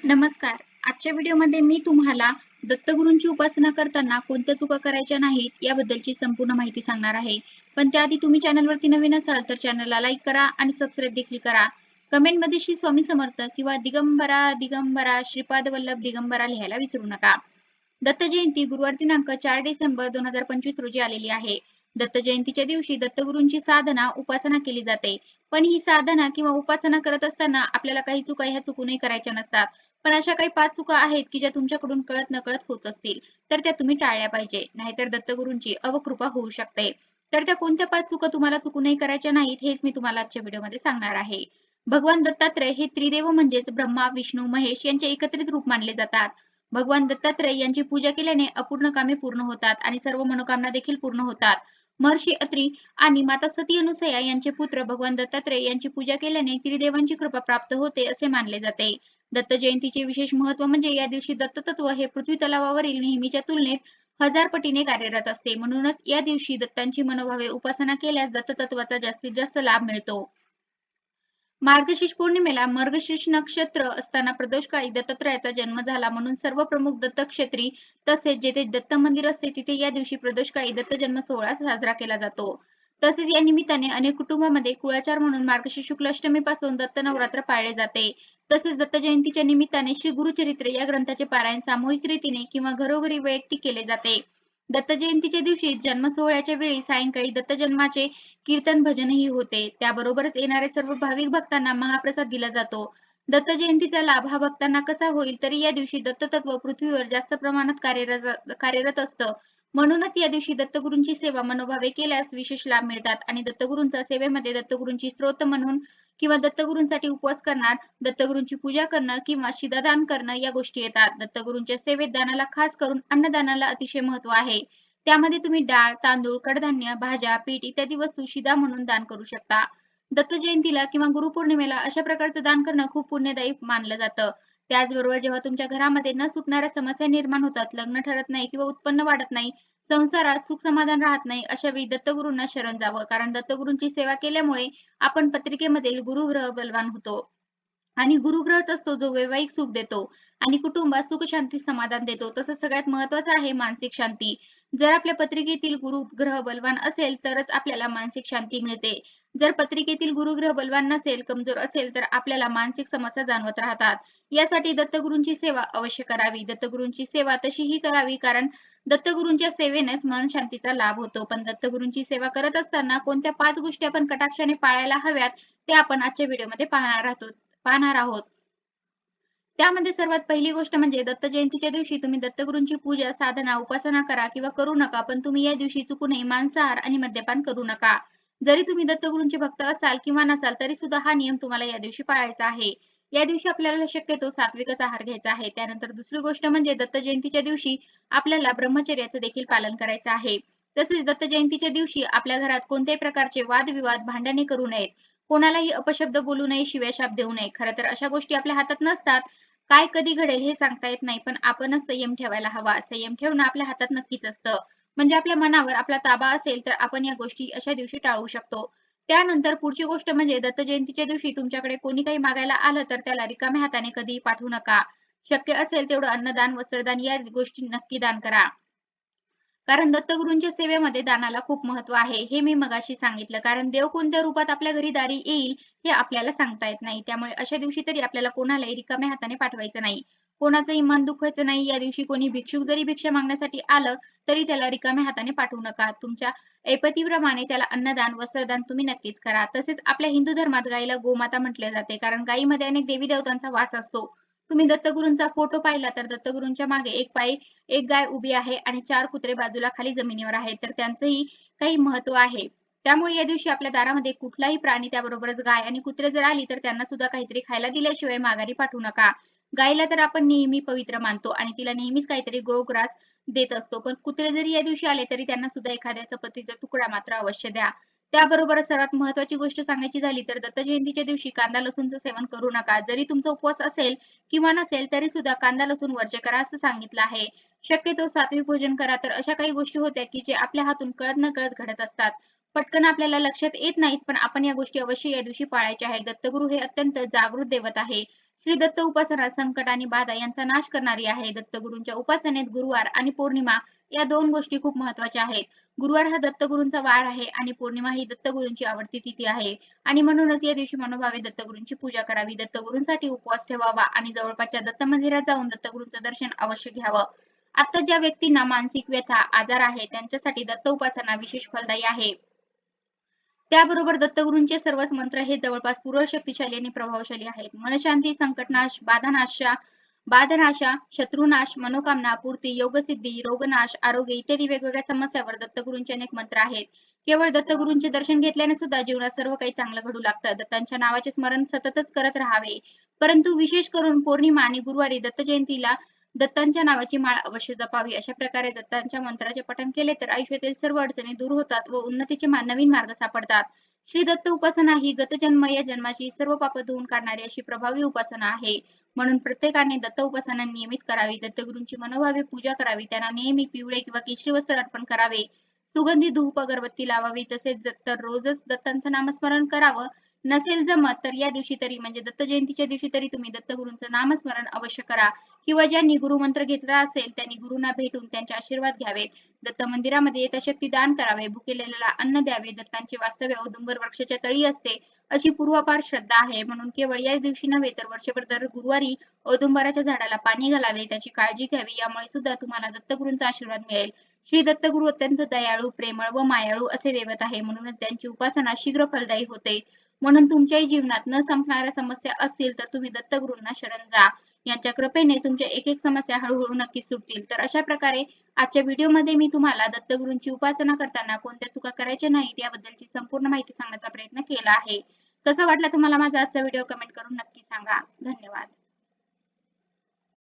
नमस्कार. आजच्या व्हिडिओमध्ये मी तुम्हाला दत्तगुरूंची उपासना करताना कोणत्या चुका करायच्या नाहीत याबद्दलची संपूर्ण माहिती सांगणार आहे. पण त्याआधी तुम्ही चॅनलवरती नवीन असाल तर चॅनलला लाईक करा आणि सबस्क्राईब देखील करा. कमेंटमध्ये श्री स्वामी समर्थ किंवा दिगंबरा दिगंबरा श्रीपाद वल्लभ दिगंबरा लिहायला विसरू नका. दत्त जयंती गुरुवार दिनांक 4 डिसेंबर 2025 रोजी आलेली आहे. दत्त जयंतीच्या दिवशी दत्तगुरूंची साधना, उपासना केली जाते. पण ही साधना किंवा उपासना करत असताना आपल्याला काही चुका ह्या चुकूनही करायच्या नसतात. पण अशा काही 5 चुका आहेत की ज्या तुमच्याकडून कळत-नकळत होत असतील, तर त्या तुम्ही टाळल्या पाहिजे. नाहीतर दत्तगुरूंची अवकृपा होऊ शकते. तर त्या कोणत्या 5 चुका तुम्हाला चुकूनही करायच्या नाहीत, हेच मी तुम्हाला आजच्या व्हिडिओमध्ये सांगणार आहे. भगवान दत्तात्रय हे त्रिदेव म्हणजेच ब्रह्मा, विष्णू, महेश यांचे एकत्रित रूप मानले जातात. भगवान दत्तात्रय यांची पूजा केल्याने अपूर्ण कामे पूर्ण होतात आणि सर्व मनोकामना देखील पूर्ण होतात. महर्षी अत्री आणि माता सती अनुसया यांचे पुत्र भगवान दत्तात्रय यांची पूजा केल्याने त्रिदेवांची कृपा प्राप्त होते असे मानले जाते. दत्त जयंतीचे विशेष महत्त्व म्हणजे या दिवशी दत्ततत्व हे पृथ्वी तलावावरील नेहमीच्या तुलनेत 1000 पटीने कार्यरत असते. म्हणूनच या दिवशी दत्तांची मनोभावे उपासना केल्यास दत्ततत्वाचा जास्तीत जास्त लाभ मिळतो. मार्गशीर्ष पौर्णिमेला मार्गशीर्ष नक्षत्र असताना प्रदोषकाळी दत्तात्रयाचा जन्म झाला म्हणून सर्व प्रमुख दत्तक्षेत्री तसेच जेथे दत्त मंदिर असते तिथे या दिवशी प्रदोषकाळी दत्त जन्म सोहळा साजरा केला जातो. तसेच या निमित्ताने अनेक कुटुंबांमध्ये कुळाचार म्हणून मार्गशीर्ष शुक्ल अष्टमीपासून दत्त नवरात्र पाळले जाते. तसेच दत्त जयंतीच्या निमित्ताने श्री गुरुचरित्र या ग्रंथाचे पारायण सामूहिक रीतीने किंवा घरोघरी वैयक्तिक केले जाते. दत्त जयंतीच्या दिवशी जन्म सोहळ्याच्या वेळी सायंकाळी दत्त जन्माचे कीर्तन भजनही होते. त्याबरोबरच येणाऱ्या सर्व भाविक भक्तांना महाप्रसाद दिला जातो. दत्त जयंतीचा लाभ हा भक्तांना कसा होईल तरी या दिवशी दत्ततत्व पृथ्वीवर जास्त प्रमाणात कार्यरत असतं. म्हणूनच या दिवशी दत्तगुरूंची सेवा मनोभावे केल्यास विशेष लाभ मिळतात आणि दत्तगुरूंचा सेवेमध्ये दत्तगुरूंची स्तोत्र म्हणून किंवा दत्तगुरूंसाठी उपवास करणार, दत्तगुरूंची पूजा करणं किंवा शिदादान करणं या गोष्टी येतात. दत्तगुरूंच्या सेवेत दानाला खास करून अन्नदानाला अतिशय महत्त्व आहे. त्यामध्ये तुम्ही डाळ, तांदूळ, कडधान्य, भाज्या, पीठ इत्यादी वस्तू शिदा म्हणून दान करू शकता. दत्त जयंतीला किंवा गुरुपौर्णिमेला अशा प्रकारचं दान करणं खूप पुण्यदायी मानलं जातं. त्याचबरोबर जेव्हा तुमच्या घरामध्ये न सुटणाऱ्या समस्या निर्माण होतात, लग्न ठरत नाही किंवा उत्पन्न वाढत नाही, संसारात सुख समाधान राहत नाही, अशा वेळी दत्तगुरूंना शरण जावं. कारण दत्तगुरूंची सेवा केल्यामुळे आपण पत्रिकेमधील गुरुग्रह बलवान होतो. आणि गुरुग्रहच असतो जो वैवाहिक सुख देतो आणि कुटुंबात सुख शांती समाधान देतो. तसंच सगळ्यात महत्त्वाचं आहे मानसिक शांती. जर आपल्या पत्रिकेतील गुरुग्रह बलवान असेल तरच आपल्याला मानसिक शांती मिळते. जर पत्रिकेतील गुरुग्रह बलवान नसेल, कमजोर असेल तर आपल्याला मानसिक समस्या जाणवत राहतात. यासाठी दत्तगुरूंची सेवा अवश्य करावी. दत्तगुरूंची सेवा तशीही करावी कारण दत्तगुरूंच्या सेवेनेच मन शांतीचा लाभ होतो. पण दत्तगुरूंची सेवा करत असताना कोणत्या 5 गोष्टी आपण कटाक्षाने पाळायला हव्यात, ते आपण आजच्या व्हिडिओमध्ये पाहणार आहोत. त्यामध्ये सर्वात पहिली गोष्ट म्हणजे दत्त जयंतीच्या दिवशी तुम्ही दत्तगुरूंची पूजा, साधना, उपासना करा किंवा करू नका, पण तुम्ही या दिवशी चुकूनही मांसाहार आणि मद्यपान करू नका. जरी तुम्ही दत्तगुरूंचे भक्त असाल किंवा नसाल, तरी सुद्धा हा नियम तुम्हाला या दिवशी पाळायचा आहे. या दिवशी आपल्याला शक्यतो सात्विकच आहार घ्यायचा आहे. त्यानंतर दुसरी गोष्ट म्हणजे दत्त जयंतीच्या दिवशी आपल्याला ब्रह्मचर्याचं देखील पालन करायचं आहे. तसेच दत्त जयंतीच्या दिवशी आपल्या घरात कोणत्याही प्रकारचे वादविवाद, भांडणे करू नयेत. कोणालाही अपशब्द बोलू नये, शिव्याशाप देऊ नये. खरं तर अशा गोष्टी आपल्या हातात नसतात. काय कधी घडेल हे सांगता येत नाही, पण आपणच संयम ठेवायला हवा. संयम ठेवणं आपल्या हातात नक्कीच असतं. म्हणजे आपल्या मनावर आपला ताबा असेल, तर आपण या गोष्टी अशा दिवशी टाळू शकतो. त्यानंतर पुढची गोष्ट म्हणजे दत्त जयंतीच्या दिवशी तुमच्याकडे कोणी काही मागायला आलं, तर त्याला रिकाम्या हाताने कधीही पाठवू नका. शक्य असेल तेवढं अन्नदान, वस्त्रदान या गोष्टी नक्की दान करा. कारण दत्तगुरूंच्या सेवेमध्ये दानाला खूप महत्त्व आहे. हे मी मगाशी सांगितलं. कारण देव कोणत्या रूपात आपल्या घरी दारी येईल, हे आपल्याला सांगता येत नाही. त्यामुळे अशा दिवशी तरी आपल्याला कोणालाही रिकाम्या हाताने पाठवायचं नाही. कोणाचंही मन दुखवायचं नाही. या दिवशी कोणी भिक्षुक जरी भिक्षा मागण्यासाठी आलं, तरी त्याला रिकाम्या हाताने पाठवू नका. तुमच्या ऐपतीप्रमाणे त्याला अन्नदान, वस्त्रदान तुम्ही नक्कीच करा. तसेच आपल्या हिंदू धर्मात गायीला गोमाता म्हटले जाते. कारण गायीमध्ये अनेक देवी-देवतांचा वास असतो. तुम्ही दत्तगुरूंचा फोटो पाहिला, तर दत्तगुरूंच्या मागे एक पायी एक गाय उभी आहे आणि 4 कुत्रे बाजूला खाली जमिनीवर आहेत. तर त्यांचंही काही महत्त्व आहे. त्यामुळे या दिवशी आपल्या दारामध्ये कुठलाही प्राणी त्याबरोबरच गाय आणि कुत्रे जर आली, तर त्यांना सुद्धा काहीतरी खायला दिल्याशिवाय माघारी पाठवू नका. गायीला तर आपण नेहमी पवित्र मानतो आणि तिला नेहमीच काहीतरी गोग्रास देत असतो. पण कुत्रे जरी या दिवशी आले, तरी त्यांना सुद्धा एखाद्या चपातीचा तुकडा मात्र अवश्य द्या. त्याबरोबरच सर्वात महत्त्वाची गोष्ट सांगायची झाली, तर दत्त जयंतीच्या दिवशी कांदा लसूणचं सेवन करू नका. जरी तुमचा उपवास असेल किंवा नसेल, तरी सुद्धा कांदा लसूण वर्ज्य करा असं सांगितलं आहे. शक्यतो सात्विक भोजन करा. तर अशा काही गोष्टी होत्या, की जे आपल्या हातून कळत-नकळत घडत असतात. पटकन आपल्याला लक्षात येत नाहीत, पण आपण या गोष्टी अवश्य या दिवशी पाळायच्या आहेत. दत्तगुरू हे अत्यंत जागृत दैवत आहे. श्री दत्त उपासना संकट आणि बाधा यांचा नाश करणारी आहे. दत्तगुरूंच्या उपासनेत गुरुवार आणि पौर्णिमा या दोन गोष्टी खूप महत्त्वाच्या आहेत. गुरुवार हा दत्तगुरूंचा वार आहे आणि पौर्णिमा ही दत्तगुरूंची आवडती तिथी आहे आणि म्हणूनच या दिवशी मनोभावे दत्तगुरूंची पूजा करावी. दत्तगुरूंसाठी उपवास ठेवावा आणि जवळपासच्या दत्त मंदिरात जाऊन दत्तगुरूंचं दर्शन अवश्य घ्यावं. आता ज्या व्यक्तींना मानसिक व्यथा, आजार आहे त्यांच्यासाठी दत्त उपासना विशेष फलदायी आहे. त्याबरोबर दत्तगुरूंचे सर्वच मंत्र हे जवळपास पूर्व शक्तिशाली आणि प्रभावशाली आहेत. मनशांती, संकटनाश, बाधनाशा, शत्रुनाश, मनोकामना पूर्ती, योगसिद्धी, रोगनाश, आरोग्य इत्यादी वेगवेगळ्या समस्यावर दत्तगुरूंचे अनेक मंत्र आहेत. केवळ दत्तगुरूंचे दर्शन घेतल्याने सुद्धा जीवनात सर्व काही चांगलं घडू लागतं. दत्तांच्या नावाचे स्मरण सततच करत राहावे. परंतु विशेष करून पौर्णिमा आणि गुरुवारी दत्त जयंतीला दत्तांच्या नावाची माळ अवश्य जपावी. अशा प्रकारे दत्तांच्या मंत्राचे पठण केले तर आयुष्यातील सर्व अडचणी दूर होतात व उन्नतीचे नवीन मार्ग सापडतात. श्री दत्त उपासना ही गतजन्म या जन्माची सर्व पाप धुवून काढणारी अशी प्रभावी उपासना आहे. म्हणून प्रत्येकाने दत्त उपासना नियमित करावी. दत्तगुरूंची मनोभावे पूजा करावी. त्यांना नेहमी पिवळे किंवा केशरी वस्त्र अर्पण करावे. सुगंधी धूप अगरबत्ती लावावी. तसेच तर रोजच दत्तांचं नामस्मरण करावं. नसेल जमत तर या दिवशी तरी म्हणजे दत्त जयंतीच्या दिवशी तरी तुम्ही दत्तगुरूंचं नामस्मरण अवश्य करा. किंवा ज्यांनी गुरुमंत्र घेतला असेल त्यांनी गुरूंना भेटून त्यांचे आशीर्वाद घ्यावेत. दत्त मंदिरामध्ये यथाशक्ती दान करावे. भुकेलेल्याला अन्न द्यावे. दत्तांचे वास्तव्य औदुंबर वृक्षाच्या तळी असते अशी पूर्वापार श्रद्धा आहे. म्हणून केवळ याच दिवशी नव्हे तर वर्षभर दर गुरुवारी औदुंबराच्या झाडाला पाणी घालावे, त्याची काळजी घ्यावी. यामुळे सुद्धा तुम्हाला दत्तगुरूंचा आशीर्वाद मिळेल. श्री दत्तगुरू अत्यंत दयाळू, प्रेमळ व मायाळू असे दैवत आहे. म्हणूनच त्यांची उपासना शीघ्र फलदायी होते. म्हणून तुमच्याही जीवनात न संपणाऱ्या समस्या असतील तर तुम्ही दत्तगुरूंना शरण जा. यांच्या कृपेने तुमच्या एक समस्या हळूहळू नक्कीच सुटतील. तर अशा प्रकारे आजच्या व्हिडिओमध्ये मी तुम्हाला दत्तगुरूंची उपासना करताना कोणत्या चुका करायच्या नाहीत याबद्दलची संपूर्ण माहिती सांगण्याचा प्रयत्न केला आहे. कसा वाटला तुम्हाला माझा आजचा व्हिडिओ कमेंट करून नक्की सांगा. धन्यवाद.